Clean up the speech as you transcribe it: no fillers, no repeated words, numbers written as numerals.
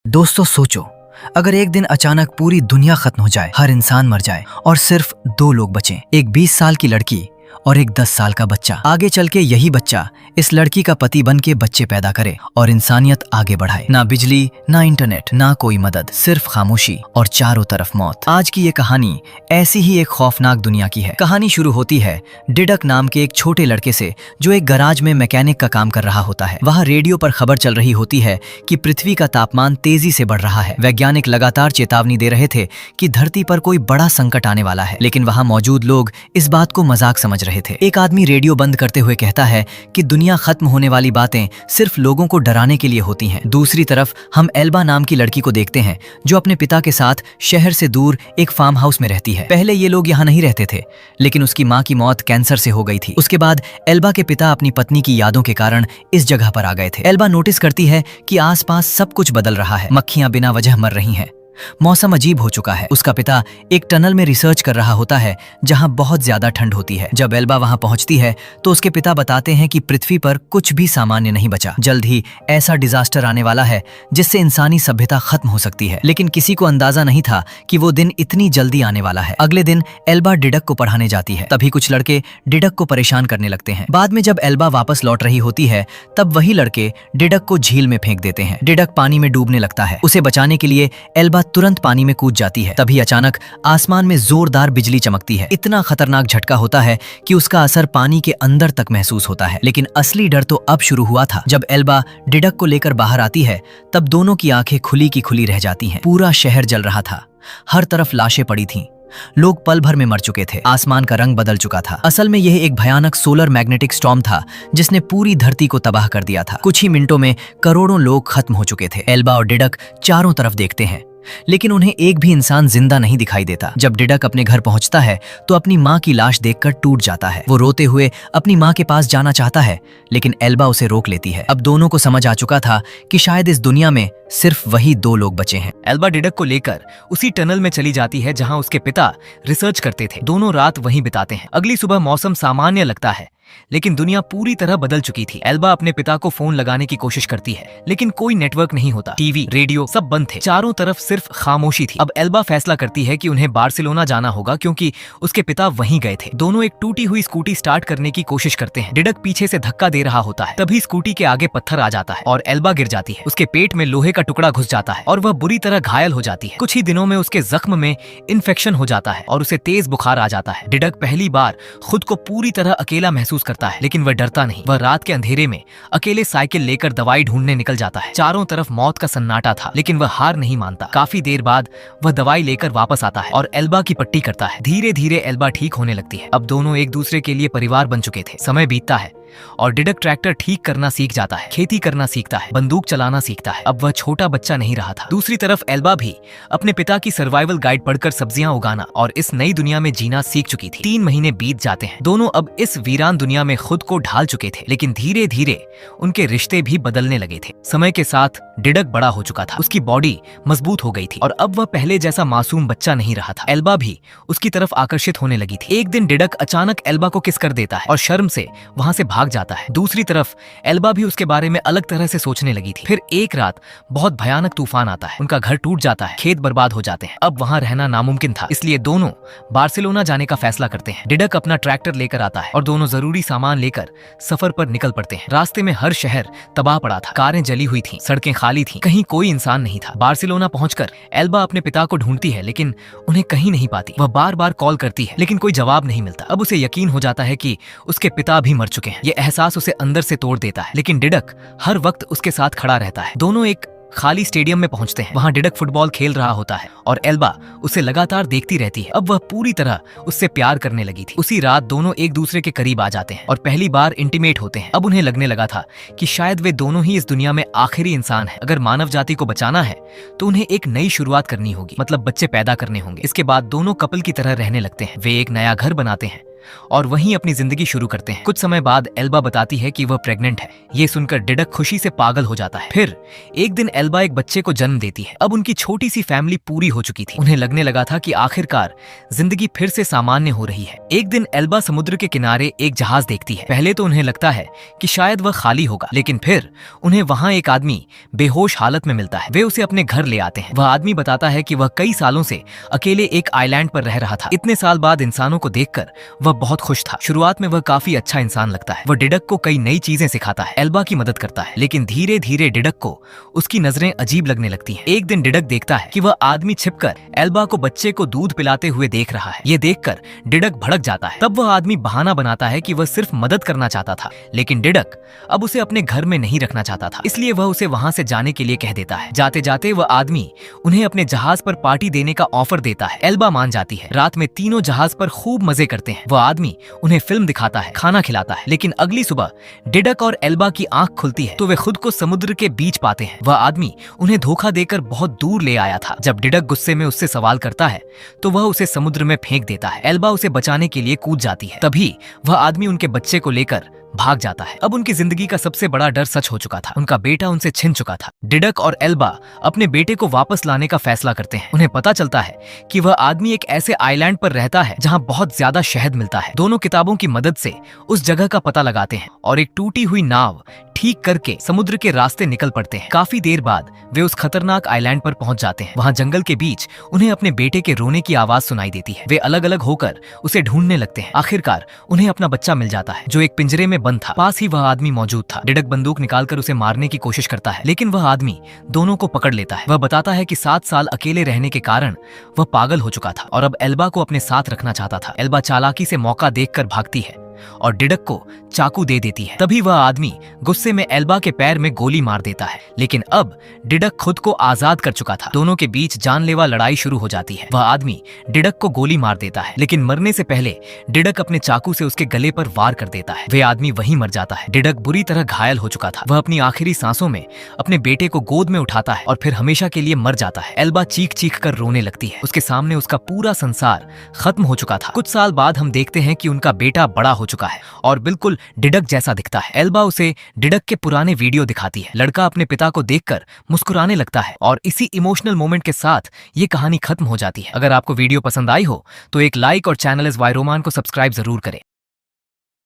दोस्तों सोचो, अगर एक दिन अचानक पूरी दुनिया खत्म हो जाए, हर इंसान मर जाए और सिर्फ दो लोग बचें, एक 20 साल की लड़की और एक 10 साल का बच्चा। आगे चल के यही बच्चा इस लड़की का पति बन के बच्चे पैदा करे और इंसानियत आगे बढ़ाए। ना बिजली, ना इंटरनेट, ना कोई मदद, सिर्फ खामोशी और चारों तरफ मौत। आज की ये कहानी ऐसी ही एक खौफनाक दुनिया की है। कहानी शुरू होती है डिडक नाम के एक छोटे लड़के से, जो एक गराज में मैकेनिक का काम कर रहा होता है। वहाँ रेडियो पर खबर चल रही होती है कि पृथ्वी का तापमान तेजी से बढ़ रहा है। वैज्ञानिक लगातार चेतावनी दे रहे थे कि धरती पर कोई बड़ा संकट आने वाला है, लेकिन वहाँ मौजूद लोग इस बात को मजाक समझ रहे थे। एक आदमी रेडियो बंद करते हुए कहता है कि दुनिया खत्म होने वाली बातें सिर्फ लोगों को डराने के लिए होती हैं। दूसरी तरफ हम एल्बा नाम की लड़की को देखते हैं, जो अपने पिता के साथ शहर से दूर एक फार्म हाउस में रहती है। पहले ये लोग यहाँ नहीं रहते थे, लेकिन उसकी माँ की मौत कैंसर से हो गई थी। उसके बाद एल्बा के पिता अपनी पत्नी की यादों के कारण इस जगह पर आ गए थे। एल्बा नोटिस करती है कि आसपास सब कुछ बदल रहा है। मक्खियां बिना वजह मर रही हैं, मौसम अजीब हो चुका है। उसका पिता एक टनल में रिसर्च कर रहा होता है जहां बहुत ज्यादा ठंड होती है। जब एल्बा वहां पहुंचती है तो उसके पिता बताते हैं कि पृथ्वी पर कुछ भी सामान्य नहीं बचा। जल्द ही ऐसा डिजास्टर आने वाला है जिससे इंसानी सभ्यता खत्म हो सकती है। लेकिन किसी को अंदाजा नहीं था कि वो दिन इतनी जल्दी आने वाला है। अगले दिन एल्बा डिडक को पढ़ाने जाती है। तभी कुछ लड़के डिडक को परेशान करने लगते हैं। बाद में जब एल्बा वापस लौट रही होती है, तब वही लड़के डिडक को झील में फेंक देते हैं। डिडक पानी में डूबने लगता है। उसे बचाने के लिए एल्बा तुरंत पानी में कूद जाती है। तभी अचानक आसमान में जोरदार बिजली चमकती है। इतना खतरनाक झटका होता है कि उसका असर पानी के अंदर तक महसूस होता है। लेकिन असली डर तो अब शुरू हुआ था। जब एल्बा डिडक को लेकर बाहर आती है, तब दोनों की आंखें खुली की खुली रह जाती हैं। पूरा शहर जल रहा था, हर तरफ लाशें पड़ी थीं। लोग पल भर में मर चुके थे। आसमान का रंग बदल चुका था। असल में यह एक भयानक सोलर मैग्नेटिक स्टॉर्म था जिसने पूरी धरती को तबाह कर दिया था। कुछ ही मिनटों में करोड़ों लोग खत्म हो चुके थे। एल्बा और डिडक चारों तरफ देखते हैं, लेकिन उन्हें एक भी इंसान जिंदा नहीं दिखाई देता। जब डिडक अपने घर पहुंचता है तो अपनी माँ की लाश देखकर टूट जाता है। वो रोते हुए अपनी माँ के पास जाना चाहता है, लेकिन एल्बा उसे रोक लेती है। अब दोनों को समझ आ चुका था कि शायद इस दुनिया में सिर्फ वही दो लोग बचे हैं। एल्बा डिडक को लेकर उसी टनल में चली जाती है जहां उसके पिता रिसर्च करते थे। दोनों रात वहीं बिताते हैं। अगली सुबह मौसम सामान्य लगता है, लेकिन दुनिया पूरी तरह बदल चुकी थी। एल्बा अपने पिता को फोन लगाने की कोशिश करती है, लेकिन कोई नेटवर्क नहीं होता। टीवी, रेडियो सब बंद थे। चारों तरफ सिर्फ खामोशी थी। अब एल्बा फैसला करती है कि उन्हें बार्सिलोना जाना होगा, क्योंकि उसके पिता वहीं गए थे। दोनों एक टूटी हुई स्कूटी स्टार्ट करने की कोशिश करते हैं। डिडक पीछे से धक्का दे रहा होता है। तभी स्कूटी के आगे पत्थर आ जाता है और एल्बा गिर जाती है। उसके पेट में लोहे का टुकड़ा घुस जाता है और वह बुरी तरह घायल हो जाती है। कुछ ही दिनों में उसके जख्म में इन्फेक्शन हो जाता है और उसे तेज बुखार आ जाता है। डिडक पहली बार खुद को पूरी तरह अकेला महसूस करता है, लेकिन वह डरता नहीं। वह रात के अंधेरे में अकेले साइकिल लेकर दवाई ढूंढने निकल जाता है। चारों तरफ मौत का सन्नाटा था, लेकिन वह हार नहीं मानता। काफी देर बाद वह दवाई लेकर वापस आता है और एल्बा की पट्टी करता है। धीरे धीरे एल्बा ठीक होने लगती है। अब दोनों एक दूसरे के लिए परिवार बन चुके थे। समय बीतता है और डिडक ट्रैक्टर ठीक करना सीख जाता है, खेती करना सीखता है, बंदूक चलाना सीखता है। अब वह छोटा बच्चा नहीं रहा था। दूसरी तरफ एल्बा भी अपने पिता की सर्वाइवल गाइड पढ़कर सब्जियां उगाना और इस नई दुनिया में जीना सीख चुकी थी। 3 महीने बीत जाते हैं। दोनों अब इस वीरान दुनिया में खुद को ढाल चुके थे, लेकिन धीरे धीरे उनके रिश्ते भी बदलने लगे थे। समय के साथ डिडक बड़ा हो चुका था। उसकी बॉडी मजबूत हो गई थी और अब वह पहले जैसा मासूम बच्चा नहीं रहा था। एल्बा भी उसकी तरफ आकर्षित होने लगी थी। एक दिन डिडक अचानक एल्बा को किस कर देता है और शर्म से वहां से भाग जाता है। दूसरी तरफ एल्बा भी उसके बारे में अलग तरह से सोचने लगी थी। फिर एक रात बहुत भयानक तूफान आता है। उनका घर टूट जाता है, खेत बर्बाद हो जाते हैं। अब वहां रहना नामुमकिन था, इसलिए दोनों बार्सिलोना जाने का फैसला करते हैं। डिडक अपना ट्रैक्टर लेकर आता है और दोनों जरूरी सामान लेकर सफर पर निकल पड़ते हैं। रास्ते में हर शहर तबाह पड़ा था। कारें जली हुई थी, सड़कें खाली थी, कहीं कोई इंसान नहीं था। बार्सिलोना पहुंचकर एल्बा अपने पिता को ढूंढती है, लेकिन उन्हें कहीं नहीं पाती। वह बार बार कॉल करती है, लेकिन कोई जवाब नहीं मिलता। अब उसे यकीन हो जाता है कि उसके पिता भी मर चुके हैं। यह एहसास उसे अंदर से तोड़ देता है, लेकिन डिडक हर वक्त उसके साथ खड़ा रहता है। दोनों एक खाली स्टेडियम में पहुंचते हैं। वहां डिडक फुटबॉल खेल रहा होता है और एल्बा उसे लगातार देखती रहती है। अब वह पूरी तरह उससे प्यार करने लगी थी। उसी रात दोनों एक दूसरे के करीब आ जाते हैं और पहली बार इंटीमेट होते हैं। अब उन्हें लगने लगा था कि शायद वे दोनों ही इस दुनिया में आखिरी इंसान हैं। अगर मानव जाति को बचाना है तो उन्हें एक नई शुरुआत करनी होगी, मतलब बच्चे पैदा करने होंगे। इसके बाद दोनों कपल की तरह रहने लगते हैं। वे एक नया घर बनाते हैं और वहीं अपनी जिंदगी शुरू करते हैं। कुछ समय बाद एल्बा बताती है कि वह प्रेग्नेंट है। ये सुनकर डिडक खुशी से पागल हो जाता है। फिर एक दिन एल्बा एक बच्चे को जन्म देती है। अब उनकी छोटी सी फैमिली पूरी हो चुकी थी। उन्हें लगने लगा था कि आखिरकार जिंदगी फिर से सामान्य हो रही है। एक दिन एल्बा समुद्र के किनारे एक जहाज देखती है। पहले तो उन्हें लगता है कि शायद वह खाली होगा, लेकिन फिर उन्हें वहां एक आदमी बेहोश हालत में मिलता है। वे उसे अपने घर ले आते हैं। वह आदमी बताता है कि वह कई सालों से अकेले एक आइलैंड पर रह रहा था। इतने साल बाद इंसानों को देखकर वह बहुत खुश था। शुरुआत में वह काफी अच्छा इंसान लगता है। वह डिडक को कई नई चीजें सिखाता है, एल्बा की मदद करता है, लेकिन धीरे धीरे डिडक को उसकी नजरें अजीब लगने लगती हैं। एक दिन डिडक देखता है कि वह आदमी छिपकर एल्बा को बच्चे को दूध पिलाते हुए देख रहा है। ये देखकर डिडक भड़क जाता है। तब वह आदमी बहाना बनाता है कि वह सिर्फ मदद करना चाहता था, लेकिन डिडक अब उसे अपने घर में नहीं रखना चाहता था, इसलिए वह उसे वहां से जाने के लिए कह देता है। जाते जाते वह आदमी उन्हें अपने जहाज पर पार्टी देने का ऑफर देता है। एल्बा मान जाती है। रात में तीनों जहाज पर खूब मजे करते हैं। वह आदमी उन्हें फिल्म दिखाता है, खाना खिलाता है, लेकिन अगली सुबह डिडक और एल्बा की आंख खुलती है तो वे खुद को समुद्र के बीच पाते हैं। वह आदमी उन्हें धोखा देकर बहुत दूर ले आया था। जब डिडक गुस्से में उससे सवाल करता है तो वह उसे समुद्र में फेंक देता है। एल्बा उसे बचाने के लिए कूद जाती है। तभी वह आदमी उनके बच्चे को लेकर भाग जाता है। अब उनकी जिंदगी का सबसे बड़ा डर सच हो चुका था। उनका बेटा उनसे छिन चुका था। डिडक और एल्बा अपने बेटे को वापस लाने का फैसला करते हैं। उन्हें पता चलता है कि वह आदमी एक ऐसे आइलैंड पर रहता है जहां बहुत ज्यादा शहद मिलता है। दोनों किताबों की मदद से उस जगह का पता लगाते हैं और एक टूटी हुई नाव ठीक करके समुद्र के रास्ते निकल पड़ते हैं। काफी देर बाद वे उस खतरनाक आइलैंड पर पहुंच जाते हैं। वहां जंगल के बीच उन्हें अपने बेटे के रोने की आवाज सुनाई देती है। वे अलग अलग होकर उसे ढूंढने लगते हैं। आखिरकार उन्हें अपना बच्चा मिल जाता है जो एक पिंजरे में बंद था। पास ही वह आदमी मौजूद था। डिडक बंदूक निकालकर उसे मारने की कोशिश करता है, लेकिन वह आदमी दोनों को पकड़ लेता है। वह बताता है कि 7 साल अकेले रहने के कारण वह पागल हो चुका था और अब एल्बा को अपने साथ रखना चाहता था। एल्बा चालाकी से मौका देखकर भागती है और डिडक को चाकू दे देती है। तभी वह आदमी गुस्से में एल्बा के पैर में गोली मार देता है, लेकिन अब डिडक खुद को आजाद कर चुका था। दोनों के बीच जानलेवा लड़ाई शुरू हो जाती है। वह आदमी डिडक को गोली मार देता है, लेकिन मरने से पहले डिडक अपने चाकू से उसके गले पर वार कर देता है। वह आदमी वहीं मर जाता है। डिडक बुरी तरह घायल हो चुका था। वह अपनी आखिरी सांसों में अपने बेटे को गोद में उठाता है और फिर हमेशा के लिए मर जाता है। एल्बा चीख चीख कर रोने लगती है। उसके सामने उसका पूरा संसार खत्म हो चुका था। कुछ साल बाद हम देखते हैं कि उनका बेटा बड़ा हो चुका है और बिल्कुल डिडक जैसा दिखता है। एल्बा उसे डिडक के पुराने वीडियो दिखाती है। लड़का अपने पिता को देखकर मुस्कुराने लगता है और इसी इमोशनल मोमेंट के साथ ये कहानी खत्म हो जाती है। अगर आपको वीडियो पसंद आई हो तो एक लाइक और चैनल इज वाई रोमान को सब्सक्राइब जरूर करें।